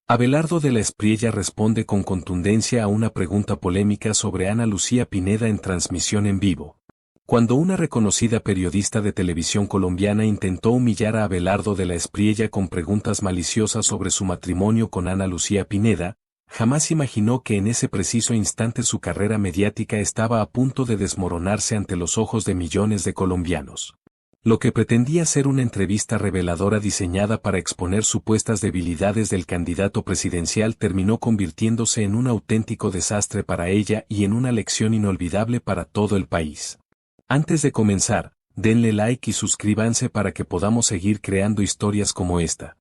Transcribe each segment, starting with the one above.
Abelardo de la Espriella responde con contundencia a una pregunta polémica sobre Ana Lucía Pineda en transmisión en vivo. Cuando una reconocida periodista de televisión colombiana intentó humillar a Abelardo de la Espriella con preguntas maliciosas sobre su matrimonio con Ana Lucía Pineda, jamás imaginó que en ese preciso instante su carrera mediática estaba a punto de desmoronarse ante los ojos de millones de colombianos. Lo que pretendía ser una entrevista reveladora diseñada para exponer supuestas debilidades del candidato presidencial terminó convirtiéndose en un auténtico desastre para ella y en una lección inolvidable para todo el país. Antes de comenzar, denle like y suscríbanse para que podamos seguir creando historias como esta.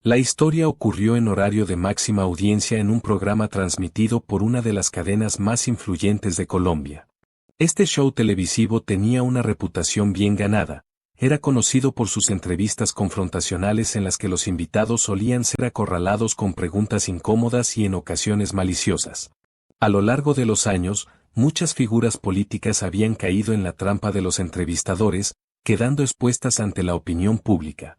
La historia ocurrió en horario de máxima audiencia en un programa transmitido por una de las cadenas más influyentes de Colombia. Este show televisivo tenía una reputación bien ganada. Era conocido por sus entrevistas confrontacionales en las que los invitados solían ser acorralados con preguntas incómodas y en ocasiones maliciosas. A lo largo de los años, muchas figuras políticas habían caído en la trampa de los entrevistadores, quedando expuestas ante la opinión pública.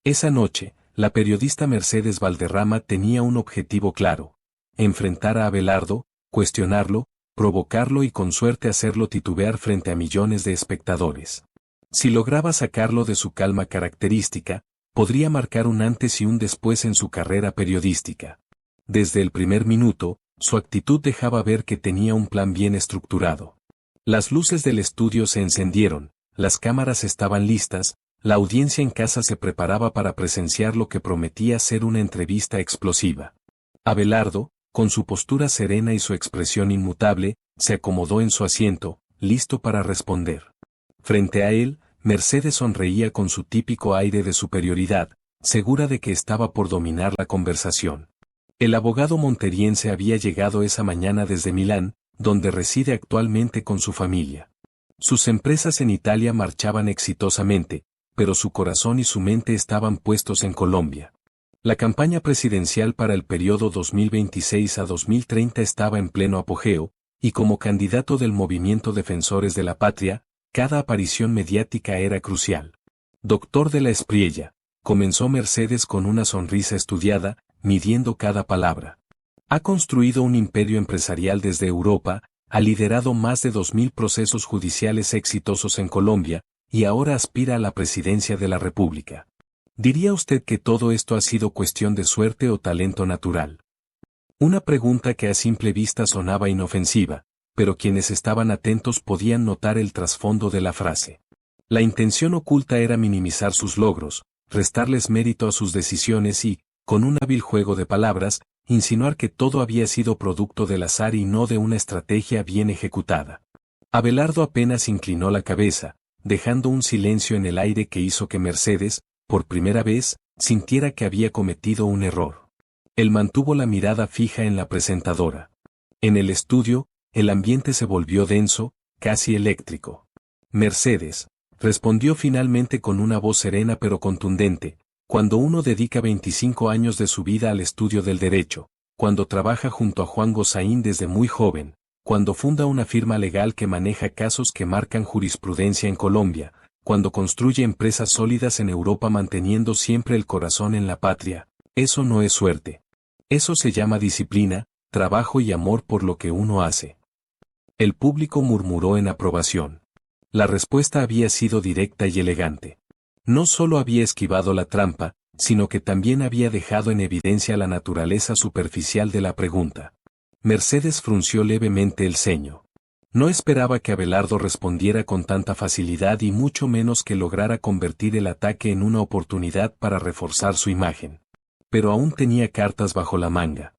Esa noche, la periodista Mercedes Valderrama tenía un objetivo claro: enfrentar a Abelardo, cuestionarlo, provocarlo y con suerte hacerlo titubear frente a millones de espectadores. Si lograba sacarlo de su calma característica, podría marcar un antes y un después en su carrera periodística. Desde el primer minuto, su actitud dejaba ver que tenía un plan bien estructurado. Las luces del estudio se encendieron, las cámaras estaban listas, la audiencia en casa se preparaba para presenciar lo que prometía ser una entrevista explosiva. Abelardo, con su postura serena y su expresión inmutable, se acomodó en su asiento, listo para responder. Frente a él, Mercedes sonreía con su típico aire de superioridad, segura de que estaba por dominar la conversación. El abogado monterriense había llegado esa mañana desde Milán, donde reside actualmente con su familia. Sus empresas en Italia marchaban exitosamente, pero su corazón y su mente estaban puestos en Colombia. La campaña presidencial para el periodo 2026 a 2030 estaba en pleno apogeo, y como candidato del movimiento Defensores de la Patria, cada aparición mediática era crucial. Doctor de la Espriella, comenzó Mercedes con una sonrisa estudiada, midiendo cada palabra. Ha construido un imperio empresarial desde Europa, ha liderado más de 2000 procesos judiciales exitosos en Colombia, y ahora aspira a la presidencia de la República. ¿Diría usted que todo esto ha sido cuestión de suerte o talento natural? Una pregunta que a simple vista sonaba inofensiva, pero quienes estaban atentos podían notar el trasfondo de la frase. La intención oculta era minimizar sus logros, restarles mérito a sus decisiones y, con un hábil juego de palabras, insinuar que todo había sido producto del azar y no de una estrategia bien ejecutada. Abelardo apenas inclinó la cabeza, dejando un silencio en el aire que hizo que Mercedes, por primera vez, sintiera que había cometido un error. Él mantuvo la mirada fija en la presentadora. En el estudio, el ambiente se volvió denso, casi eléctrico. Mercedes, respondió finalmente con una voz serena pero contundente: cuando uno dedica 25 años de su vida al estudio del derecho, cuando trabaja junto a Juan Gozaín desde muy joven, cuando funda una firma legal que maneja casos que marcan jurisprudencia en Colombia, cuando construye empresas sólidas en Europa manteniendo siempre el corazón en la patria, eso no es suerte. Eso se llama disciplina, trabajo y amor por lo que uno hace. El público murmuró en aprobación. La respuesta había sido directa y elegante. No solo había esquivado la trampa, sino que también había dejado en evidencia la naturaleza superficial de la pregunta. Mercedes frunció levemente el ceño. No esperaba que Abelardo respondiera con tanta facilidad y mucho menos que lograra convertir el ataque en una oportunidad para reforzar su imagen. Pero aún tenía cartas bajo la manga.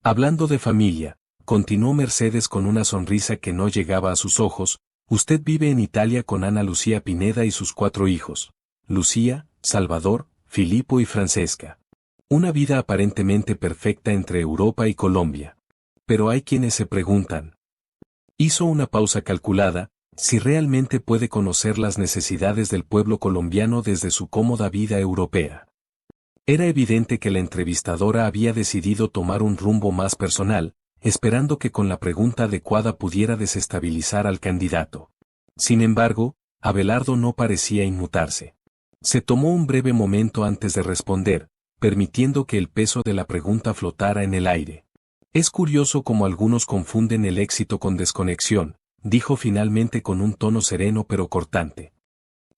Hablando de familia, continuó Mercedes con una sonrisa que no llegaba a sus ojos, usted vive en Italia con Ana Lucía Pineda y sus 4 hijos, Lucía, Salvador, Filippo y Francesca. Una vida aparentemente perfecta entre Europa y Colombia. Pero hay quienes se preguntan. Hizo una pausa calculada, si realmente puede conocer las necesidades del pueblo colombiano desde su cómoda vida europea. Era evidente que la entrevistadora había decidido tomar un rumbo más personal, esperando que con la pregunta adecuada pudiera desestabilizar al candidato. Sin embargo, Abelardo no parecía inmutarse. Se tomó un breve momento antes de responder, permitiendo que el peso de la pregunta flotara en el aire. Es curioso cómo algunos confunden el éxito con desconexión, dijo finalmente con un tono sereno pero cortante.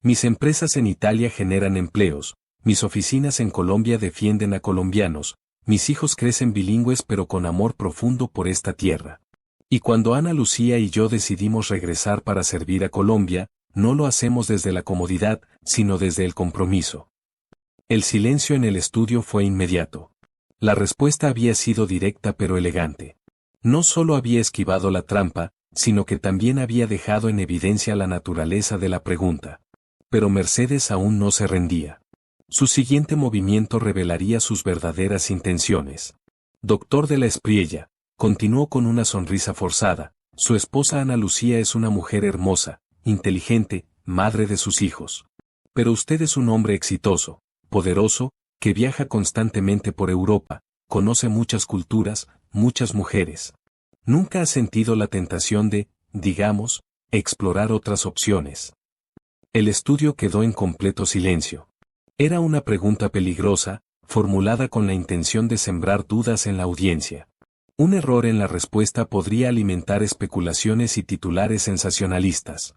Mis empresas en Italia generan empleos, mis oficinas en Colombia defienden a colombianos, mis hijos crecen bilingües pero con amor profundo por esta tierra. Y cuando Ana Lucía y yo decidimos regresar para servir a Colombia, no lo hacemos desde la comodidad, sino desde el compromiso. El silencio en el estudio fue inmediato. La respuesta había sido directa pero elegante. No solo había esquivado la trampa, sino que también había dejado en evidencia la naturaleza de la pregunta. Pero Mercedes aún no se rendía. Su siguiente movimiento revelaría sus verdaderas intenciones. Doctor de la Espriella, continuó con una sonrisa forzada, su esposa Ana Lucía es una mujer hermosa, inteligente, madre de sus hijos. Pero usted es un hombre exitoso, poderoso, que viaja constantemente por Europa, conoce muchas culturas, muchas mujeres. Nunca ha sentido la tentación de, digamos, explorar otras opciones. El estudio quedó en completo silencio. Era una pregunta peligrosa, formulada con la intención de sembrar dudas en la audiencia. Un error en la respuesta podría alimentar especulaciones y titulares sensacionalistas.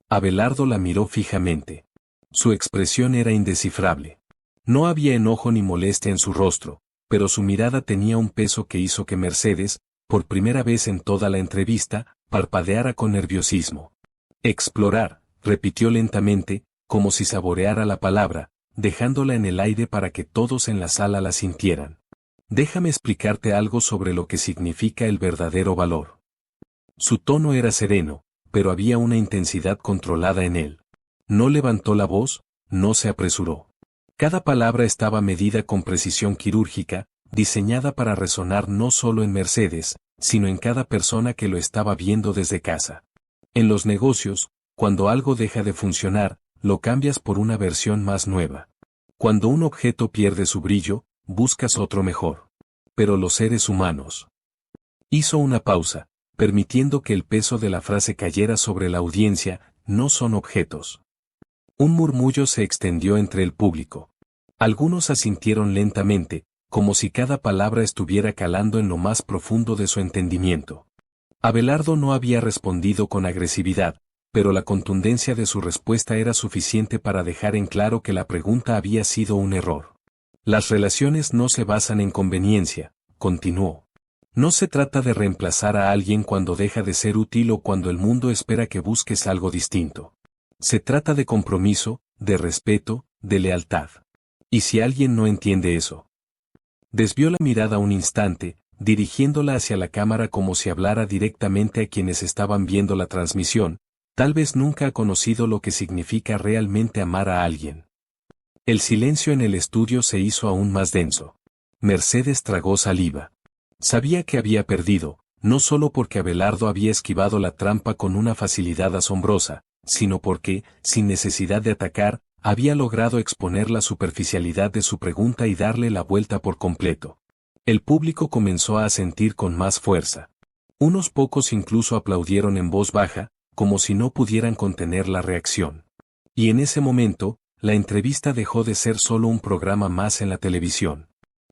Abelardo la miró fijamente. Su expresión era indescifrable. No había enojo ni molestia en su rostro, pero su mirada tenía un peso que hizo que Mercedes, por primera vez en toda la entrevista, parpadeara con nerviosismo. Explorar, repitió lentamente, como si saboreara la palabra, dejándola en el aire para que todos en la sala la sintieran. Déjame explicarte algo sobre lo que significa el verdadero valor. Su tono era sereno, pero había una intensidad controlada en él. No levantó la voz, no se apresuró. Cada palabra estaba medida con precisión quirúrgica, diseñada para resonar no solo en Mercedes, sino en cada persona que lo estaba viendo desde casa. En los negocios, cuando algo deja de funcionar, lo cambias por una versión más nueva. Cuando un objeto pierde su brillo, buscas otro mejor. Pero los seres humanos. Hizo una pausa, permitiendo que el peso de la frase cayera sobre la audiencia, no son objetos. Un murmullo se extendió entre el público. Algunos asintieron lentamente, como si cada palabra estuviera calando en lo más profundo de su entendimiento. Abelardo no había respondido con agresividad, pero la contundencia de su respuesta era suficiente para dejar en claro que la pregunta había sido un error. Las relaciones no se basan en conveniencia, continuó. No se trata de reemplazar a alguien cuando deja de ser útil o cuando el mundo espera que busques algo distinto. Se trata de compromiso, de respeto, de lealtad. ¿Y si alguien no entiende eso? Desvió la mirada un instante, dirigiéndola hacia la cámara como si hablara directamente a quienes estaban viendo la transmisión. Tal vez nunca ha conocido lo que significa realmente amar a alguien. El silencio en el estudio se hizo aún más denso. Mercedes tragó saliva. Sabía que había perdido, no solo porque Abelardo había esquivado la trampa con una facilidad asombrosa, sino porque, sin necesidad de atacar, había logrado exponer la superficialidad de su pregunta y darle la vuelta por completo. El público comenzó a asentir con más fuerza. Unos pocos incluso aplaudieron en voz baja, como si no pudieran contener la reacción. Y en ese momento, la entrevista dejó de ser solo un programa más en la televisión.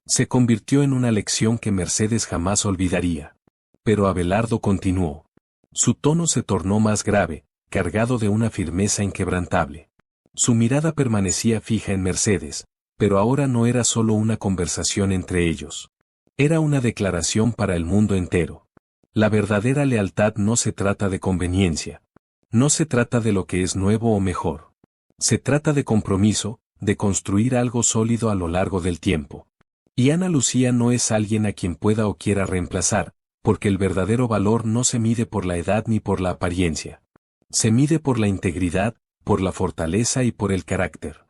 Se convirtió en una lección que Mercedes jamás olvidaría. Pero Abelardo continuó. Su tono se tornó más grave, cargado de una firmeza inquebrantable. Su mirada permanecía fija en Mercedes, pero ahora no era solo una conversación entre ellos. Era una declaración para el mundo entero. La verdadera lealtad no se trata de conveniencia. No se trata de lo que es nuevo o mejor. Se trata de compromiso, de construir algo sólido a lo largo del tiempo. Y Ana Lucía no es alguien a quien pueda o quiera reemplazar, porque el verdadero valor no se mide por la edad ni por la apariencia. Se mide por la integridad, por la fortaleza y por el carácter.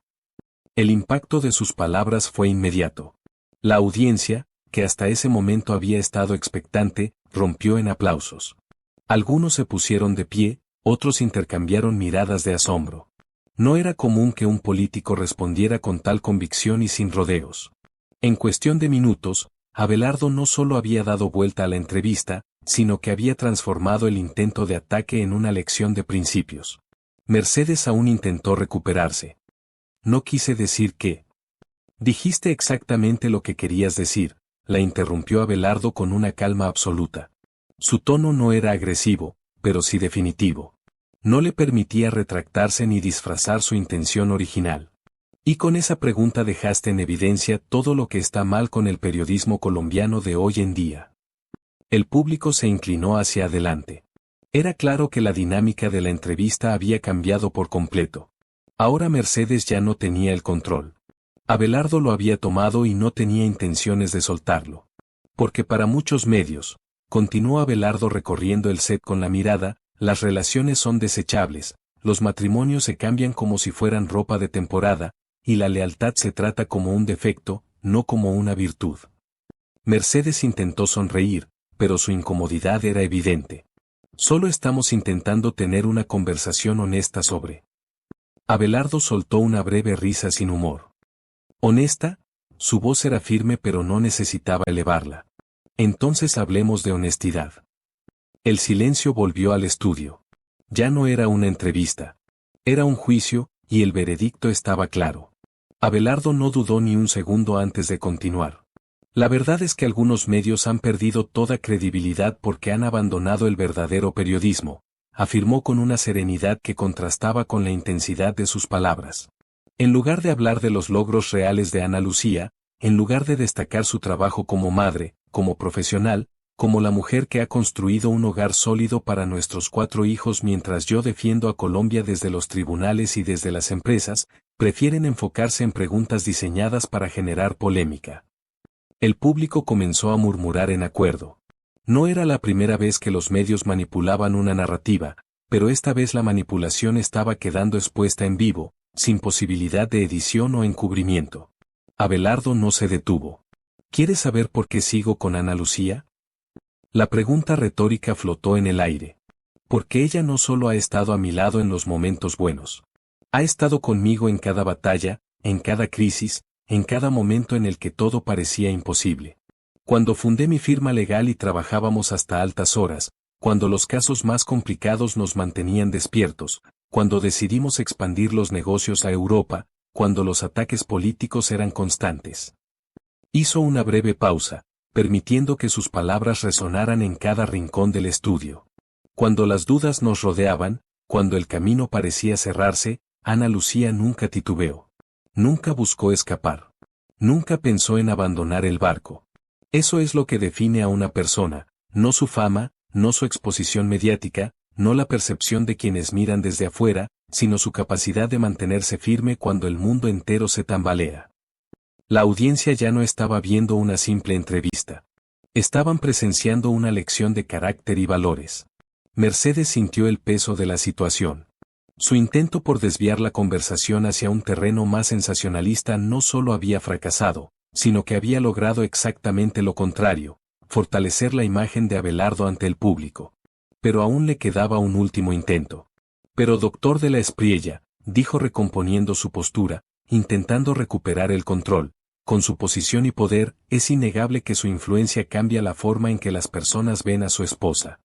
El impacto de sus palabras fue inmediato. La audiencia, que hasta ese momento había estado expectante, rompió en aplausos. Algunos se pusieron de pie, otros intercambiaron miradas de asombro. No era común que un político respondiera con tal convicción y sin rodeos. En cuestión de minutos, Abelardo no solo había dado vuelta a la entrevista, sino que había transformado el intento de ataque en una lección de principios. Mercedes aún intentó recuperarse. No quise decir que. Dijiste exactamente lo que querías decir, la interrumpió Abelardo con una calma absoluta. Su tono no era agresivo, pero sí definitivo. No le permitía retractarse ni disfrazar su intención original. Y con esa pregunta dejaste en evidencia todo lo que está mal con el periodismo colombiano de hoy en día. El público se inclinó hacia adelante. Era claro que la dinámica de la entrevista había cambiado por completo. Ahora Mercedes ya no tenía el control. Abelardo lo había tomado y no tenía intenciones de soltarlo. Porque para muchos medios, continuó Abelardo recorriendo el set con la mirada, las relaciones son desechables, los matrimonios se cambian como si fueran ropa de temporada, y la lealtad se trata como un defecto, no como una virtud. Mercedes intentó sonreír, pero su incomodidad era evidente. Solo estamos intentando tener una conversación honesta sobre. Abelardo soltó una breve risa sin humor. ¿Honesta? Su voz era firme pero no necesitaba elevarla. Entonces hablemos de honestidad. El silencio volvió al estudio. Ya no era una entrevista. Era un juicio, y el veredicto estaba claro. Abelardo no dudó ni un segundo antes de continuar. La verdad es que algunos medios han perdido toda credibilidad porque han abandonado el verdadero periodismo, afirmó con una serenidad que contrastaba con la intensidad de sus palabras. En lugar de hablar de los logros reales de Ana Lucía, en lugar de destacar su trabajo como madre, como profesional, como la mujer que ha construido un hogar sólido para nuestros 4 hijos mientras yo defiendo a Colombia desde los tribunales y desde las empresas, prefieren enfocarse en preguntas diseñadas para generar polémica. El público comenzó a murmurar en acuerdo. No era la primera vez que los medios manipulaban una narrativa, pero esta vez la manipulación estaba quedando expuesta en vivo, sin posibilidad de edición o encubrimiento. Abelardo no se detuvo. ¿Quieres saber por qué sigo con Ana Lucía? La pregunta retórica flotó en el aire. Porque ella no solo ha estado a mi lado en los momentos buenos. Ha estado conmigo en cada batalla, en cada crisis, en cada momento en el que todo parecía imposible. Cuando fundé mi firma legal y trabajábamos hasta altas horas, cuando los casos más complicados nos mantenían despiertos, cuando decidimos expandir los negocios a Europa, cuando los ataques políticos eran constantes. Hizo una breve pausa, permitiendo que sus palabras resonaran en cada rincón del estudio. Cuando las dudas nos rodeaban, cuando el camino parecía cerrarse, Ana Lucía nunca titubeó. Nunca buscó escapar. Nunca pensó en abandonar el barco. Eso es lo que define a una persona, no su fama, no su exposición mediática, no la percepción de quienes miran desde afuera, sino su capacidad de mantenerse firme cuando el mundo entero se tambalea. La audiencia ya no estaba viendo una simple entrevista. Estaban presenciando una lección de carácter y valores. Mercedes sintió el peso de la situación. Su intento por desviar la conversación hacia un terreno más sensacionalista no solo había fracasado, sino que había logrado exactamente lo contrario, fortalecer la imagen de Abelardo ante el público. Pero aún le quedaba un último intento. Pero doctor de la Espriella, dijo recomponiendo su postura, intentando recuperar el control, con su posición y poder, es innegable que su influencia cambia la forma en que las personas ven a su esposa.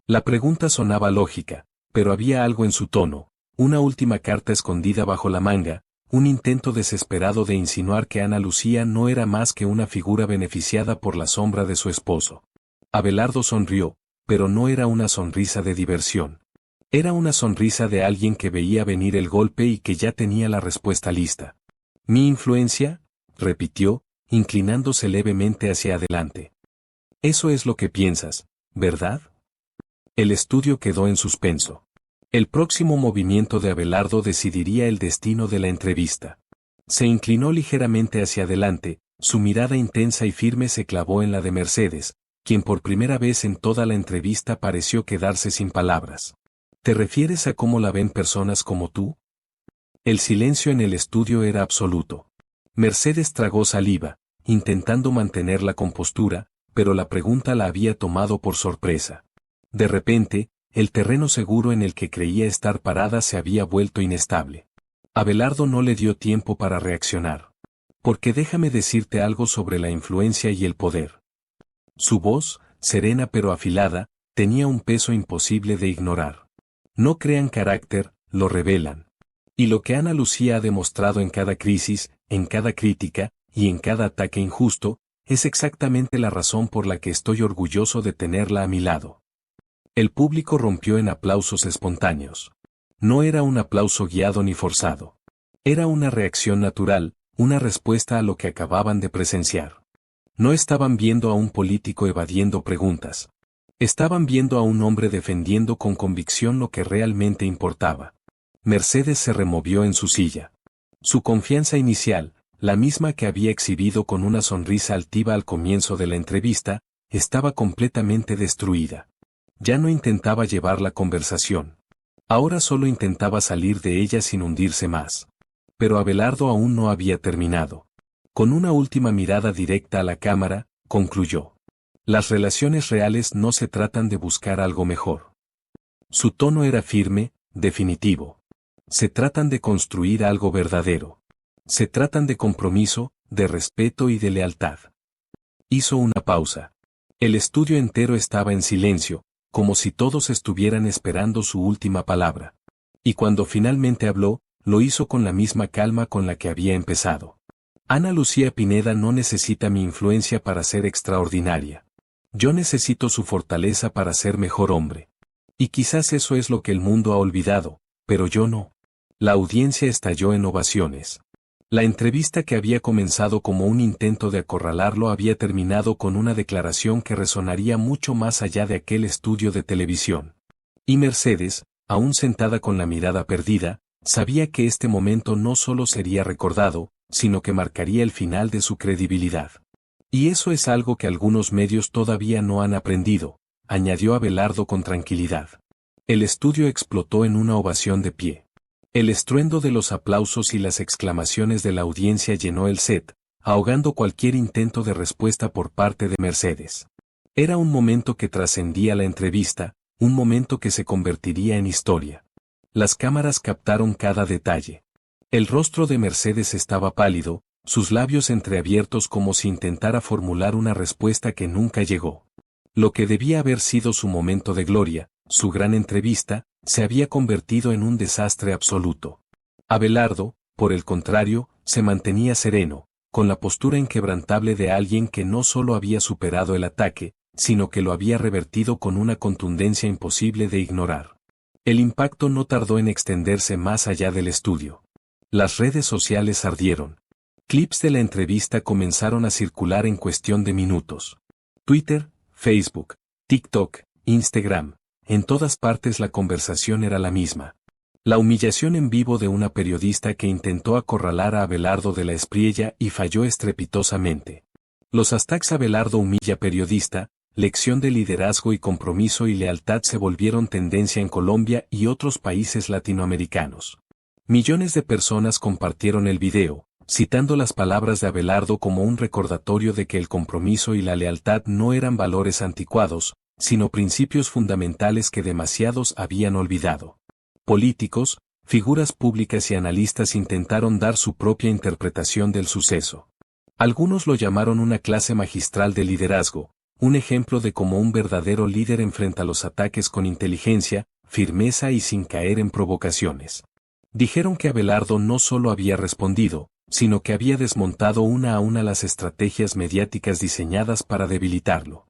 La pregunta sonaba lógica, pero había algo en su tono, una última carta escondida bajo la manga, un intento desesperado de insinuar que Ana Lucía no era más que una figura beneficiada por la sombra de su esposo. Abelardo sonrió, pero no era una sonrisa de diversión. Era una sonrisa de alguien que veía venir el golpe y que ya tenía la respuesta lista. ¿Mi influencia?, repitió, inclinándose levemente hacia adelante. Eso es lo que piensas, ¿verdad? El estudio quedó en suspenso. El próximo movimiento de Abelardo decidiría el destino de la entrevista. Se inclinó ligeramente hacia adelante, su mirada intensa y firme se clavó en la de Mercedes, quien por primera vez en toda la entrevista pareció quedarse sin palabras. ¿Te refieres a cómo la ven personas como tú? El silencio en el estudio era absoluto. Mercedes tragó saliva, intentando mantener la compostura, pero la pregunta la había tomado por sorpresa. De repente, el terreno seguro en el que creía estar parada se había vuelto inestable. Abelardo no le dio tiempo para reaccionar. Porque déjame decirte algo sobre la influencia y el poder. Su voz, serena pero afilada, tenía un peso imposible de ignorar. No crean carácter, lo revelan. Y lo que Ana Lucía ha demostrado en cada crisis, en cada crítica, y en cada ataque injusto, es exactamente la razón por la que estoy orgulloso de tenerla a mi lado. El público rompió en aplausos espontáneos. No era un aplauso guiado ni forzado. Era una reacción natural, una respuesta a lo que acababan de presenciar. No estaban viendo a un político evadiendo preguntas. Estaban viendo a un hombre defendiendo con convicción lo que realmente importaba. Mercedes se removió en su silla. Su confianza inicial, la misma que había exhibido con una sonrisa altiva al comienzo de la entrevista, estaba completamente destruida. Ya no intentaba llevar la conversación. Ahora solo intentaba salir de ella sin hundirse más. Pero Abelardo aún no había terminado. Con una última mirada directa a la cámara, concluyó. Las relaciones reales no se tratan de buscar algo mejor. Su tono era firme, definitivo. Se tratan de construir algo verdadero. Se tratan de compromiso, de respeto y de lealtad. Hizo una pausa. El estudio entero estaba en silencio, como si todos estuvieran esperando su última palabra. Y cuando finalmente habló, lo hizo con la misma calma con la que había empezado. Ana Lucía Pineda no necesita mi influencia para ser extraordinaria. Yo necesito su fortaleza para ser mejor hombre. Y quizás eso es lo que el mundo ha olvidado, pero yo no. La audiencia estalló en ovaciones. La entrevista que había comenzado como un intento de acorralarlo había terminado con una declaración que resonaría mucho más allá de aquel estudio de televisión. Y Mercedes, aún sentada con la mirada perdida, sabía que este momento no solo sería recordado, sino que marcaría el final de su credibilidad. Y eso es algo que algunos medios todavía no han aprendido, añadió Abelardo con tranquilidad. El estudio explotó en una ovación de pie. El estruendo de los aplausos y las exclamaciones de la audiencia llenó el set, ahogando cualquier intento de respuesta por parte de Mercedes. Era un momento que trascendía la entrevista, un momento que se convertiría en historia. Las cámaras captaron cada detalle. El rostro de Mercedes estaba pálido, sus labios entreabiertos como si intentara formular una respuesta que nunca llegó. Lo que debía haber sido su momento de gloria, su gran entrevista, se había convertido en un desastre absoluto. Abelardo, por el contrario, se mantenía sereno, con la postura inquebrantable de alguien que no solo había superado el ataque, sino que lo había revertido con una contundencia imposible de ignorar. El impacto no tardó en extenderse más allá del estudio. Las redes sociales ardieron. Clips de la entrevista comenzaron a circular en cuestión de minutos. Twitter, Facebook, TikTok, Instagram. En todas partes la conversación era la misma. La humillación en vivo de una periodista que intentó acorralar a Abelardo de la Espriella y falló estrepitosamente. Los hashtags Abelardo humilla periodista, lección de liderazgo y compromiso y lealtad se volvieron tendencia en Colombia y otros países latinoamericanos. Millones de personas compartieron el video, citando las palabras de Abelardo como un recordatorio de que el compromiso y la lealtad no eran valores anticuados, sino principios fundamentales que demasiados habían olvidado. Políticos, figuras públicas y analistas intentaron dar su propia interpretación del suceso. Algunos lo llamaron una clase magistral de liderazgo, un ejemplo de cómo un verdadero líder enfrenta los ataques con inteligencia, firmeza y sin caer en provocaciones. Dijeron que Abelardo no solo había respondido, sino que había desmontado una a una las estrategias mediáticas diseñadas para debilitarlo.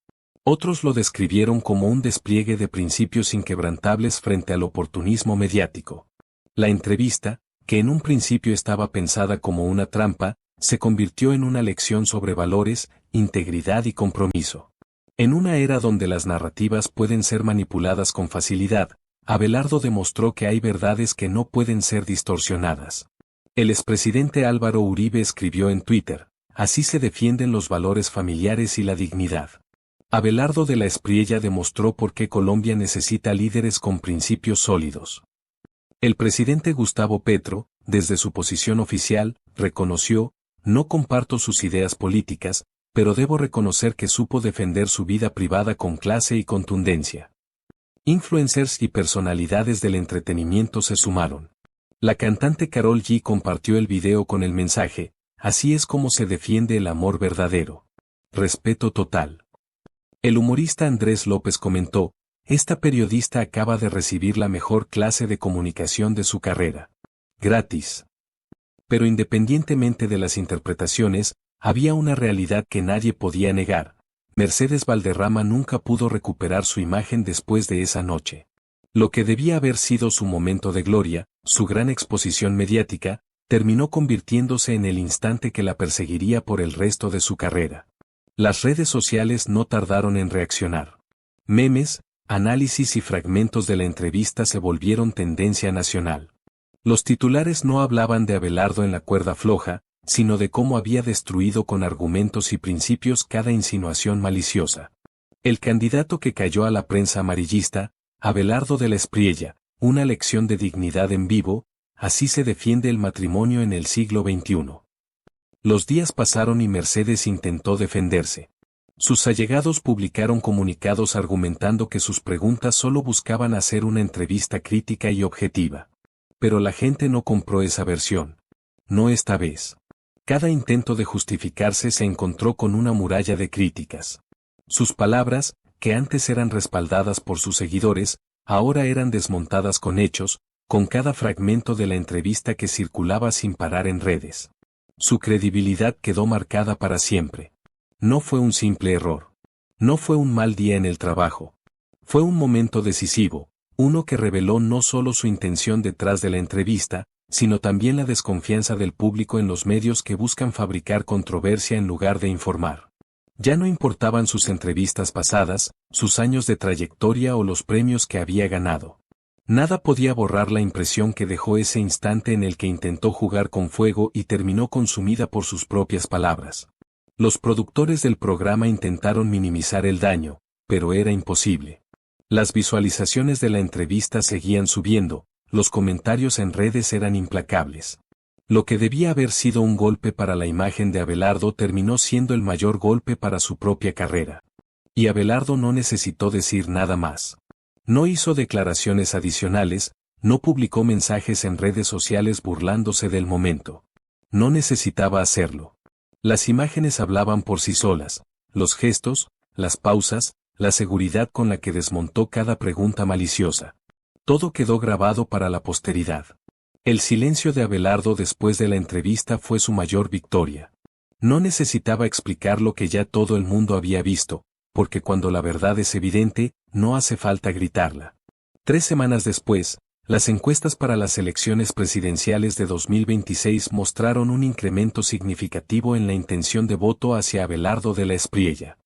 Otros lo describieron como un despliegue de principios inquebrantables frente al oportunismo mediático. La entrevista, que en un principio estaba pensada como una trampa, se convirtió en una lección sobre valores, integridad y compromiso. En una era donde las narrativas pueden ser manipuladas con facilidad, Abelardo demostró que hay verdades que no pueden ser distorsionadas. El expresidente Álvaro Uribe escribió en Twitter: así se defienden los valores familiares y la dignidad. Abelardo de la Espriella demostró por qué Colombia necesita líderes con principios sólidos. El presidente Gustavo Petro, desde su posición oficial, reconoció: no comparto sus ideas políticas, pero debo reconocer que supo defender su vida privada con clase y contundencia. Influencers y personalidades del entretenimiento se sumaron. La cantante Karol G compartió el video con el mensaje: así es como se defiende el amor verdadero. Respeto total. El humorista Andrés López comentó: esta periodista acaba de recibir la mejor clase de comunicación de su carrera. Gratis. Pero independientemente de las interpretaciones, había una realidad que nadie podía negar. Mercedes Valderrama nunca pudo recuperar su imagen después de esa noche. Lo que debía haber sido su momento de gloria, su gran exposición mediática, terminó convirtiéndose en el instante que la perseguiría por el resto de su carrera. Las redes sociales no tardaron en reaccionar. Memes, análisis y fragmentos de la entrevista se volvieron tendencia nacional. Los titulares no hablaban de Abelardo en la cuerda floja, sino de cómo había destruido con argumentos y principios cada insinuación maliciosa. El candidato que cayó a la prensa amarillista, Abelardo de la Espriella, una lección de dignidad en vivo, así se defiende el matrimonio en el siglo XXI. Los días pasaron y Mercedes intentó defenderse. Sus allegados publicaron comunicados argumentando que sus preguntas solo buscaban hacer una entrevista crítica y objetiva. Pero la gente no compró esa versión. No esta vez. Cada intento de justificarse se encontró con una muralla de críticas. Sus palabras, que antes eran respaldadas por sus seguidores, ahora eran desmontadas con hechos, con cada fragmento de la entrevista que circulaba sin parar en redes. Su credibilidad quedó marcada para siempre. No fue un simple error. No fue un mal día en el trabajo. Fue un momento decisivo, uno que reveló no solo su intención detrás de la entrevista, sino también la desconfianza del público en los medios que buscan fabricar controversia en lugar de informar. Ya no importaban sus entrevistas pasadas, sus años de trayectoria o los premios que había ganado. Nada podía borrar la impresión que dejó ese instante en el que intentó jugar con fuego y terminó consumida por sus propias palabras. Los productores del programa intentaron minimizar el daño, pero era imposible. Las visualizaciones de la entrevista seguían subiendo, los comentarios en redes eran implacables. Lo que debía haber sido un golpe para la imagen de Abelardo terminó siendo el mayor golpe para su propia carrera. Y Abelardo no necesitó decir nada más. No hizo declaraciones adicionales, no publicó mensajes en redes sociales burlándose del momento. No necesitaba hacerlo. Las imágenes hablaban por sí solas, los gestos, las pausas, la seguridad con la que desmontó cada pregunta maliciosa. Todo quedó grabado para la posteridad. El silencio de Abelardo después de la entrevista fue su mayor victoria. No necesitaba explicar lo que ya todo el mundo había visto, porque cuando la verdad es evidente, no hace falta gritarla. 3 semanas después, las encuestas para las elecciones presidenciales de 2026 mostraron un incremento significativo en la intención de voto hacia Abelardo de la Espriella.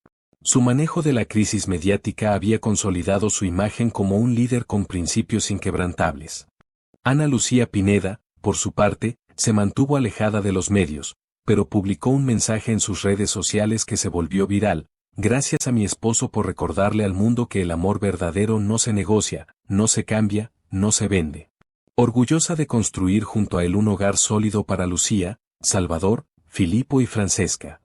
Su manejo de la crisis mediática había consolidado su imagen como un líder con principios inquebrantables. Ana Lucía Pineda, por su parte, se mantuvo alejada de los medios, pero publicó un mensaje en sus redes sociales que se volvió viral: gracias a mi esposo por recordarle al mundo que el amor verdadero no se negocia, no se cambia, no se vende. Orgullosa de construir junto a él un hogar sólido para Lucía, Salvador, Filipo y Francesca.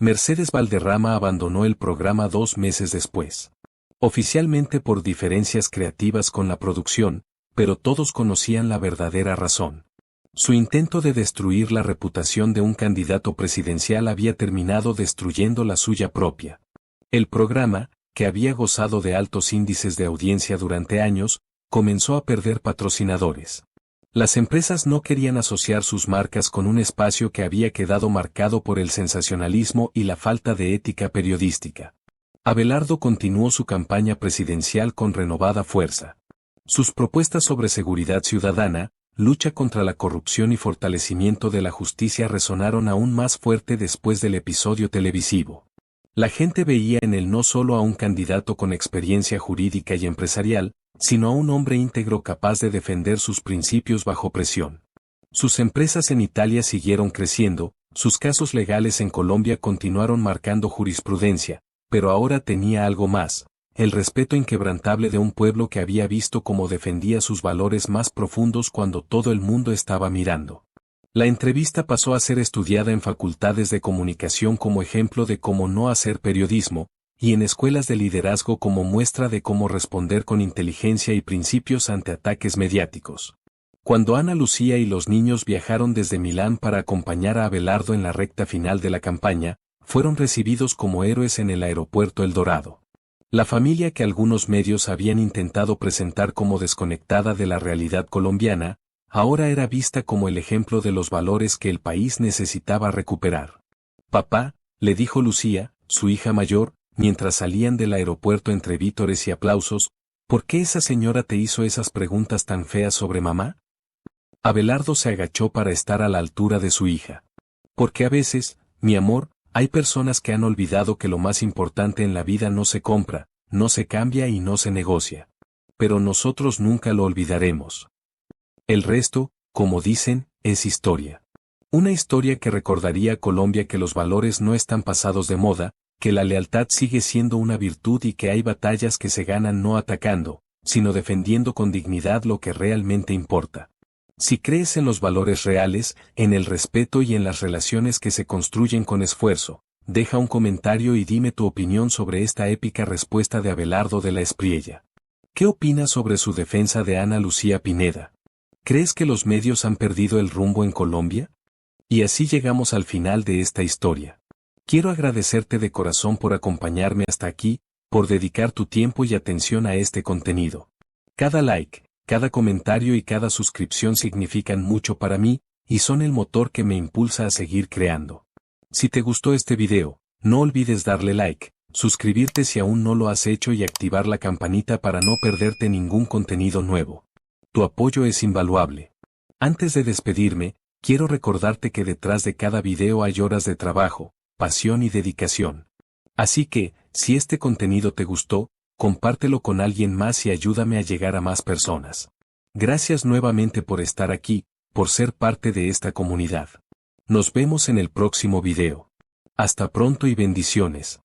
Mercedes Valderrama abandonó el programa 2 meses después. Oficialmente por diferencias creativas con la producción, pero todos conocían la verdadera razón. Su intento de destruir la reputación de un candidato presidencial había terminado destruyendo la suya propia. El programa, que había gozado de altos índices de audiencia durante años, comenzó a perder patrocinadores. Las empresas no querían asociar sus marcas con un espacio que había quedado marcado por el sensacionalismo y la falta de ética periodística. Abelardo continuó su campaña presidencial con renovada fuerza. Sus propuestas sobre seguridad ciudadana, lucha contra la corrupción y fortalecimiento de la justicia resonaron aún más fuerte después del episodio televisivo. La gente veía en él no solo a un candidato con experiencia jurídica y empresarial, sino a un hombre íntegro capaz de defender sus principios bajo presión. Sus empresas en Italia siguieron creciendo, sus casos legales en Colombia continuaron marcando jurisprudencia, pero ahora tenía algo más: el respeto inquebrantable de un pueblo que había visto cómo defendía sus valores más profundos cuando todo el mundo estaba mirando. La entrevista pasó a ser estudiada en facultades de comunicación como ejemplo de cómo no hacer periodismo, y en escuelas de liderazgo como muestra de cómo responder con inteligencia y principios ante ataques mediáticos. Cuando Ana Lucía y los niños viajaron desde Milán para acompañar a Abelardo en la recta final de la campaña, fueron recibidos como héroes en el aeropuerto El Dorado. La familia, que algunos medios habían intentado presentar como desconectada de la realidad colombiana, ahora era vista como el ejemplo de los valores que el país necesitaba recuperar. Papá, le dijo Lucía, su hija mayor, mientras salían del aeropuerto entre vítores y aplausos, ¿por qué esa señora te hizo esas preguntas tan feas sobre mamá? Abelardo se agachó para estar a la altura de su hija. Porque a veces, mi amor, hay personas que han olvidado que lo más importante en la vida no se compra, no se cambia y no se negocia. Pero nosotros nunca lo olvidaremos. El resto, como dicen, es historia. Una historia que recordaría a Colombia que los valores no están pasados de moda, que la lealtad sigue siendo una virtud y que hay batallas que se ganan no atacando, sino defendiendo con dignidad lo que realmente importa. Si crees en los valores reales, en el respeto y en las relaciones que se construyen con esfuerzo, deja un comentario y dime tu opinión sobre esta épica respuesta de Abelardo de la Espriella. ¿Qué opinas sobre su defensa de Ana Lucía Pineda? ¿Crees que los medios han perdido el rumbo en Colombia? Y así llegamos al final de esta historia. Quiero agradecerte de corazón por acompañarme hasta aquí, por dedicar tu tiempo y atención a este contenido. Cada like, cada comentario y cada suscripción significan mucho para mí, y son el motor que me impulsa a seguir creando. Si te gustó este video, no olvides darle like, suscribirte si aún no lo has hecho y activar la campanita para no perderte ningún contenido nuevo. Tu apoyo es invaluable. Antes de despedirme, quiero recordarte que detrás de cada video hay horas de trabajo, pasión y dedicación. Así que, si este contenido te gustó, compártelo con alguien más y ayúdame a llegar a más personas. Gracias nuevamente por estar aquí, por ser parte de esta comunidad. Nos vemos en el próximo video. Hasta pronto y bendiciones.